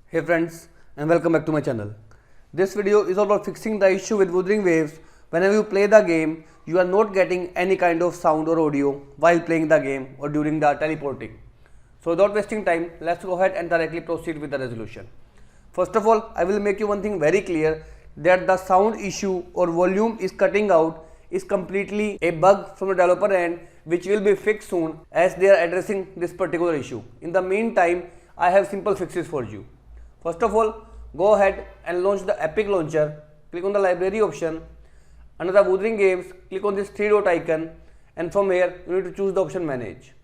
Hey friends, and welcome back to my channel. This video is all about fixing the issue with Wuthering Waves. Whenever you play the game, you are not getting any kind of sound or audio while playing the game or during the teleporting. So without wasting time, let's go ahead and directly proceed with the resolution. First of all, I will make you one thing very clear, that the sound issue or volume is cutting out is completely a bug from the developer end, which will be fixed soon as they are addressing this particular issue. In the meantime, I have simple fixes for you. First of all, go ahead and launch the Epic Launcher. Click on the library option. Under the Wuthering Games, click on this three dot icon, and from here you need to choose the option Manage.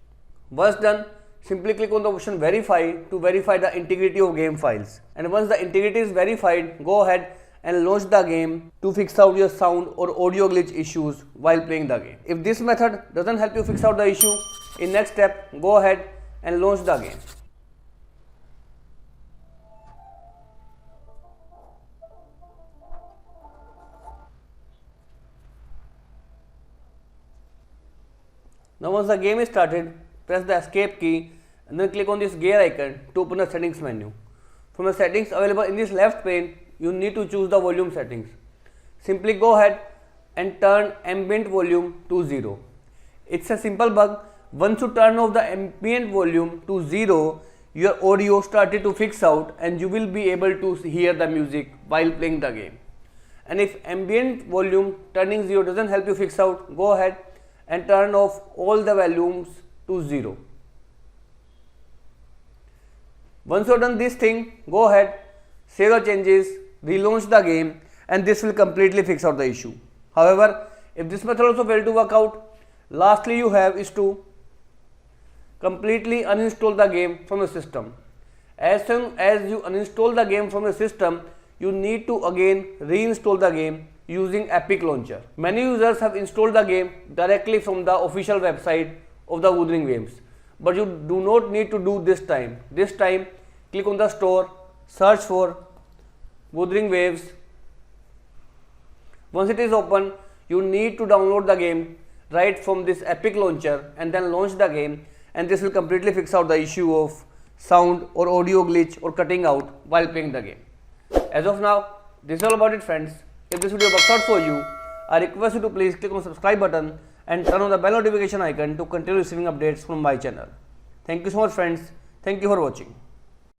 Once done, simply click on the option Verify to verify the integrity of game files. And once the integrity is verified, go ahead and launch the game to fix out your sound or audio glitch issues while playing the game. If this method doesn't help you fix out the issue, in next step, go ahead and launch the game. Now once the game is started, press the escape key and then click on this gear icon to open the settings menu. From the settings available in this left pane, you need to choose the volume settings. Simply go ahead and turn ambient volume to 0. It's a simple bug. Once you turn off the ambient volume to 0, your audio started to fix out and you will be able to hear the music while playing the game. And if ambient volume turning 0 doesn't help you fix out, go ahead and turn off all the volumes to 0. Once you have done this thing, go ahead, save the changes, relaunch the game, and this will completely fix out the issue. However, if this method also failed to work out, lastly you have is to completely uninstall the game from the system. As soon as you uninstall the game from the system, you need to again reinstall the game using Epic Launcher. Many users have installed the game directly from the official website of the Wuthering Waves, but you do not need to do this time. This time, click on the store, search for Wuthering Waves. Once it is open, you need to download the game right from this Epic Launcher and then launch the game, and this will completely fix out the issue of sound or audio glitch or cutting out while playing the game. As of now, this is all about it, friends. If this video works out for you, I request you to please click on the subscribe button and turn on the bell notification icon to continue receiving updates from my channel. Thank you so much, friends. Thank you for watching.